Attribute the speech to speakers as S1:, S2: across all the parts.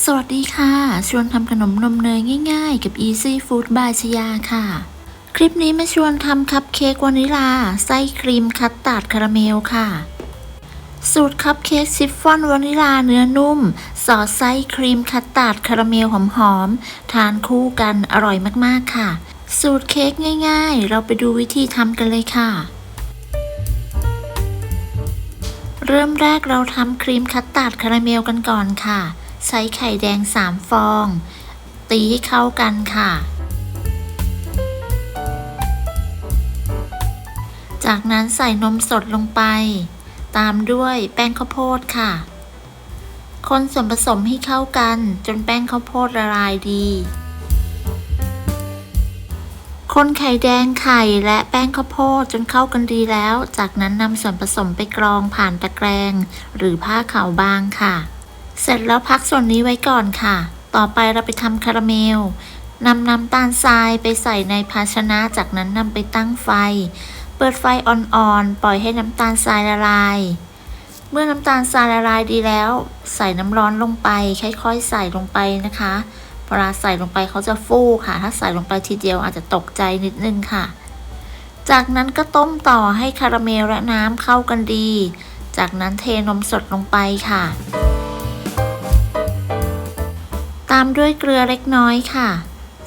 S1: สวัสดีค่ะชวนทำขนมนมเนยง่ายๆกับ Easy Food by ชยาค่ะคลิปนี้มาชวนทำคัพเค้กวานิลาไส้ครีมคัสตาร์ดคาราเมลค่ะสูตรคัพเค้กชิฟฟ่อนวานิลาเนื้อนุ่มสอดไส้ครีมคัสตาร์ดคาราเมลหอมๆทานคู่กันอร่อยมากๆค่ะสูตรเค้กง่ายๆเราไปดูวิธีทำกันเลยค่ะเริ่มแรกเราทำครีมคัสตาร์ดคาราเมลกันก่อนค่ะใช้ไข่แดง3ฟองตีให้เข้ากันค่ะจากนั้นใส่นมสดลงไปตามด้วยแป้งข้าวโพดค่ะคนส่วนผสมให้เข้ากันจนแป้งข้าวโพดละลายดีคนไข่แดงไข่และแป้งข้าวโพดจนเข้ากันดีแล้วจากนั้นนำส่วนผสมไปกรองผ่านตะแกรงหรือผ้าขาวบางค่ะเสร็จแล้วพักส่วนนี้ไว้ก่อนค่ะต่อไปเราไปทำคาราเมลนำน้ำตาลทรายไปใส่ในภาชนะจากนั้นนำไปตั้งไฟเปิดไฟอ่อนๆปล่อยให้น้ำตาลทรายละลายเมื่อน้ำตาลทรายละลายดีแล้วใส่น้ำร้อนลงไปค่อยๆใส่ลงไปนะคะเวลาใส่ลงไปเขาจะฟูค่ะถ้าใส่ลงไปทีเดียวอาจจะตกใจนิดนึงค่ะจากนั้นก็ต้มต่อให้คาราเมลและน้ำเข้ากันดีจากนั้นเทนมสดลงไปค่ะตามด้วยเกลือเล็กน้อยค่ะ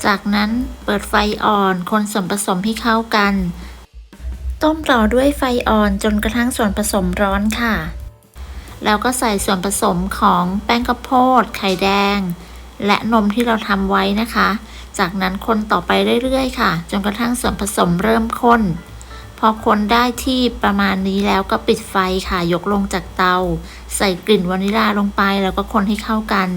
S1: จากนั้นเปิดไฟอ่อนคนส่วนผสมให้เข้ากันต้มต่อด้วยไฟอ่อนจนกระทั่งส่วนผสมร้อนค่ะแล้วก็ใส่ส่วนผสมของแป้งข้าวโพดไข่แดงและนมที่เราทำไว้นะคะจากนั้นคนต่อไปเรื่อยๆค่ะจนกระทั่งส่วนผสมเริ่มข้นพอคนได้ที่ประมาณนี้แล้วก็ปิดไฟค่ะยกลงจากเตาใส่กลิ่นวานิลาลงไปแล้วก็คนให้เข้ากัน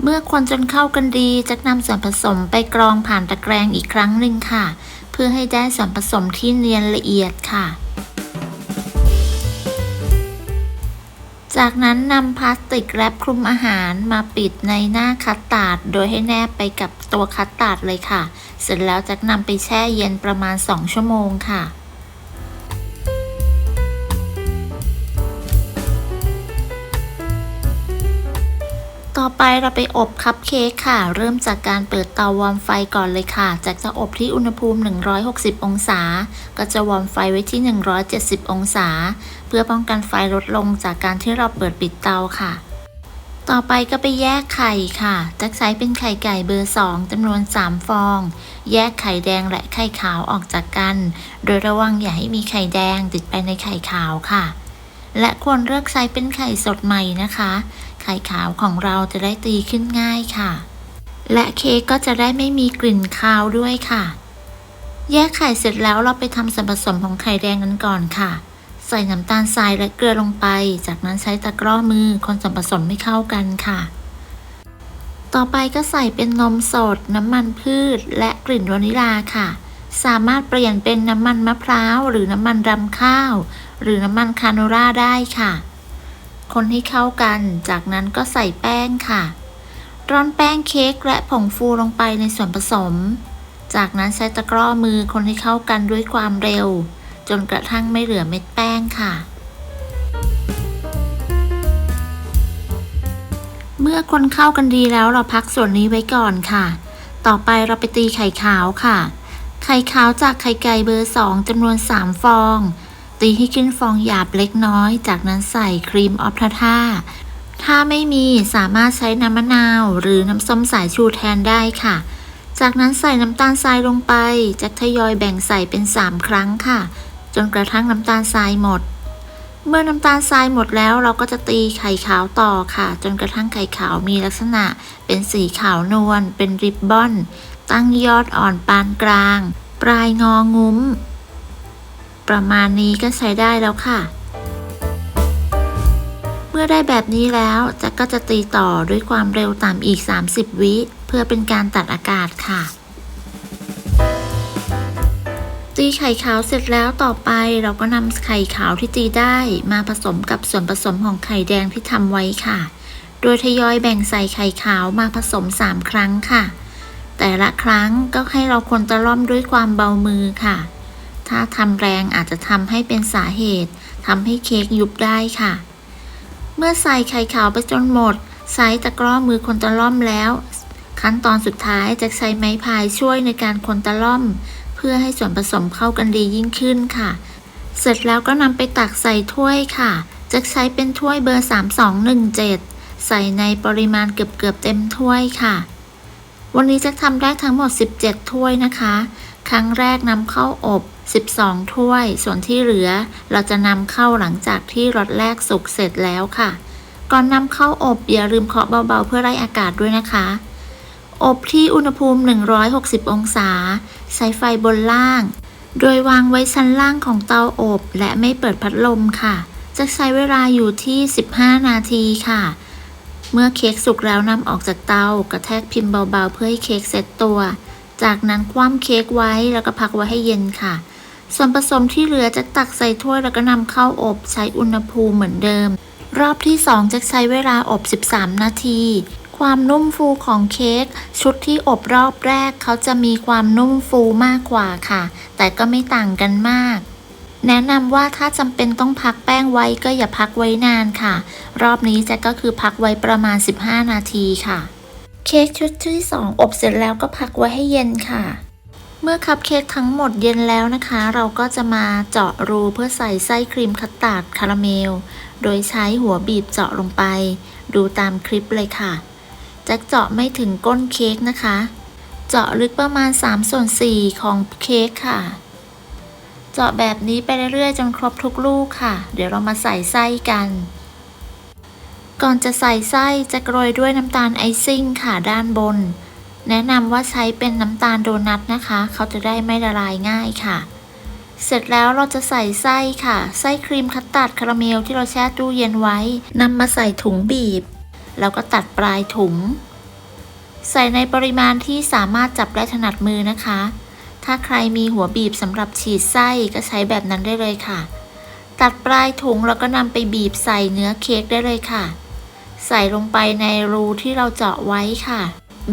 S1: เมื่อคนจนเข้ากันดีจะนำส่วนผสมไปกรองผ่านตะแกรงอีกครั้งหนึ่งค่ะเพื่อให้ได้ส่วนผสมที่เนียนละเอียดค่ะจากนั้นนำพลาสติกแรปคลุมอาหารมาปิดในหน้าคัสตาร์ดโดยให้แนบไปกับตัวคัสตาร์ดเลยค่ะเสร็จแล้วจะนำไปแช่เย็นประมาณ2 ชั่วโมงค่ะต่อไปเราไปอบคัพเค้กค่ะเริ่มจากการเปิดเตาวอร์มไฟก่อนเลยค่ะจากจะอบที่อุณหภูมิ160องศาก็จะวอร์มไฟไว้ที่170องศาเพื่อป้องกันไฟลดลงจากการที่เราเปิดปิดเตาค่ะต่อไปก็ไปแยกไข่ค่ะจะใช้เป็นไข่ไก่เบอร์2จำนวน3ฟองแยกไข่แดงและไข่ขาวออกจากกันโดยระวังอย่าให้มีไข่แดงติดไปในไข่ขาวค่ะและควรเลือกใช้เป็นไข่สดใหม่นะคะไข่ขาวของเราจะได้ตีขึ้นง่ายค่ะและเค้กก็จะได้ไม่มีกลิ่นคาวด้วยค่ะแยกไข่เสร็จแล้วเราไปทำส่วนผสมของไข่แดงกันก่อนค่ะใส่น้ำตาลทรายและเกลือลงไปจากนั้นใช้ตะกร้อมือคนส่วนผสมให้เข้ากันค่ะต่อไปก็ใส่เป็นนมสดน้ำมันพืชและกลิ่นวานิลาค่ะสามารถเปลี่ยนเป็นน้ำมันมะพร้าวหรือน้ำมันรำข้าวหรือน้ำมันคาโนล่าได้ค่ะคนให้เข้ากันจากนั้นก็ใส่แป้งค่ะร่อนแป้งเค้กและผงฟูลงไปในส่วนผสมจากนั้นใช้ตะกร้อมือคนให้เข้ากันด้วยความเร็วจนกระทั่งไม่เหลือเม็ดแป้งค่ะเมื่อคนเข้ากันดีแล้วเราพักส่วนนี้ไว้ก่อนค่ะต่อไปเราไปตีไข่ขาวค่ะไข่ขาวจากไข่ไก่เบอร์2จำนวน3ฟองตีให้ขึ้นฟองหยาบเล็กน้อยจากนั้นใส่ครีมออฟทาท่าถ้าไม่มีสามารถใช้น้ำมะนาวหรือน้ำส้มสายชูแทนได้ค่ะจากนั้นใส่น้ำตาลทรายลงไปจะทยอยแบ่งใส่เป็น3ครั้งค่ะจนกระทั่งน้ำตาลทรายหมดเมื่อน้ำตาลทรายหมดแล้วเราก็จะตีไข่ขาวต่อค่ะจนกระทั่งไข่ขาวมีลักษณะเป็นสีขาวนวลเป็นริบบอนตั้งยอดอ่อนปานกลางปลายงองุ้มประมาณนี้ก็ใช้ได้แล้วค่ะเมื่อได้แบบนี้แล้วก็จะตีต่อด้วยความเร็วต่ำอีก30วิเพื่อเป็นการตัดอากาศค่ะตีไข่ขาวเสร็จแล้วต่อไปเราก็นำไข่ขาวที่ตีได้มาผสมกับส่วนผสมของไข่แดงที่ทำไว้ค่ะโดยทยอยแบ่งใส่ไข่ขาวมาผสม3ครั้งค่ะแต่ละครั้งก็ให้เราคนตะล่อมด้วยความเบามือค่ะถ้าทำแรงอาจจะทำให้เป็นสาเหตุทำให้เค้กยุบได้ค่ะ เมื่อใส่ไข่ขาวไปจนหมดใช้ตะกร้อมือคนตะล่อมแล้วขั้นตอนสุดท้ายจะใช้ไม้พายช่วยในการคนตะล่อมเพื่อให้ส่วนผสมเข้ากันดียิ่งขึ้นค่ะเสร็จแล้วก็นำไปตักใส่ถ้วยค่ะจะใช้เป็นถ้วยเบอร์3217ใส่ในปริมาณเกือบเต็มถ้วยค่ะวันนี้จะทำได้ทั้งหมด17ถ้วยนะคะครั้งแรกนำเข้าอบ12ถ้วยส่วนที่เหลือเราจะนำเข้าหลังจากที่รสแรกสุกเสร็จแล้วค่ะก่อนนำเข้าอบอย่าลืมเคาะเบาๆเพื่อไล่อากาศด้วยนะคะอบที่อุณหภูมิ160องศาใช้ไฟบนล่างโดยวางไว้ชั้นล่างของเตาอบและไม่เปิดพัดลมค่ะจะใช้เวลาอยู่ที่15นาทีค่ะเมื่อเค้กสุกแล้วนำออกจากเตากระแทกพิมพ์เบาๆเพื่อให้เค้กเซ็ตตัวจากนั้นคว่ำเค้กไว้แล้วก็พักไว้ให้เย็นค่ะส่วนผสมที่เหลือจะตักใส่ถ้วยแล้วก็นำเข้าอบใช้อุณหภูมิเหมือนเดิมรอบที่2จะใช้เวลาอบ13นาทีความนุ่มฟูของเค้กชุดที่อบรอบแรกเขาจะมีความนุ่มฟูมากกว่าค่ะแต่ก็ไม่ต่างกันมากแนะนำว่าถ้าจำเป็นต้องพักแป้งไว้ก็อย่าพักไว้นานค่ะรอบนี้จะก็คือพักไว้ประมาณ15นาทีค่ะเค้กชุดที่2อบเสร็จแล้วก็พักไว้ให้เย็นค่ะเมื่อคัพเค้กทั้งหมดเย็นแล้วนะคะเราก็จะมาเจาะรูเพื่อใส่ไส้ครีมคัสตาร์ดคาราเมลโดยใช้หัวบีบเจาะลงไปดูตามคลิปเลยค่ะแจ็คเจาะไม่ถึงก้นเค้กนะคะเจาะลึกประมาณ3/4ของเค้กค่ะเจาะแบบนี้ไปเรื่อยๆจนครบทุกลูกค่ะเดี๋ยวเรามาใส่ไส้กันก่อนจะใส่ไส้จะโรยด้วยน้ำตาลไอซิ่งค่ะด้านบนแนะนำว่าใช้เป็นน้ำตาลโดนัทนะคะเขาจะได้ไม่ละลายง่ายค่ะเสร็จแล้วเราจะใส่ไส้ค่ะไส้ครีมคัสตาร์ดคาราเมลที่เราแช่ตู้เย็นไว้นำมาใส่ถุงบีบแล้วก็ตัดปลายถุงใส่ในปริมาณที่สามารถจับได้ถนัดมือนะคะถ้าใครมีหัวบีบสำหรับฉีดไส้ก็ใช้แบบนั้นได้เลยค่ะตัดปลายถุงแล้วก็นำไปบีบใส่เนื้อเค้กได้เลยค่ะใส่ลงไปในรูที่เราเจาะไว้ค่ะ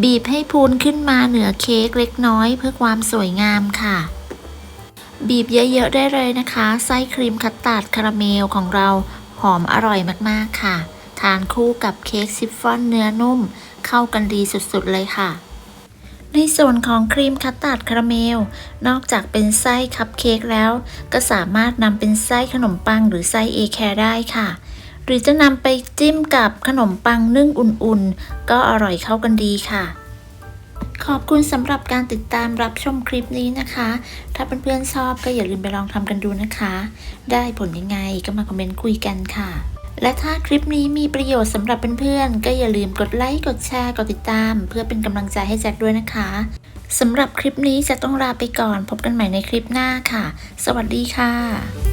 S1: บีบให้พูนขึ้นมาเหนือเค้กเล็กน้อยเพื่อความสวยงามค่ะบีบเยอะๆได้เลยนะคะไส้ครีมคัสตาร์ดคาราเมลของเราหอมอร่อยมากๆค่ะทานคู่กับเค้กชิฟฟ่อนเนื้อนุ่มเข้ากันดีสุดๆเลยค่ะในส่วนของครีมคัสตาร์ดคาราเมลนอกจากเป็นไส้คัพเค้กแล้วก็สามารถนำเป็นไส้ขนมปังหรือไส้เอแคร์ได้ค่ะหรือจะนำไปจิ้มกับขนมปังนึ่งอุ่นๆก็อร่อยเข้ากันดีค่ะขอบคุณสำหรับการติดตามรับชมคลิปนี้นะคะถ้าเพื่อนๆชอบก็อย่าลืมไปลองทำกันดูนะคะได้ผลยังไงก็มาคอมเมนต์คุยกันค่ะและถ้าคลิปนี้มีประโยชน์สำหรับเพื่อนๆก็อย่าลืมกดไลค์กดแชร์กดติดตามเพื่อเป็นกำลังใจให้แจ็คด้วยนะคะสำหรับคลิปนี้จะต้องลาไปก่อนพบกันใหม่ในคลิปหน้าค่ะสวัสดีค่ะ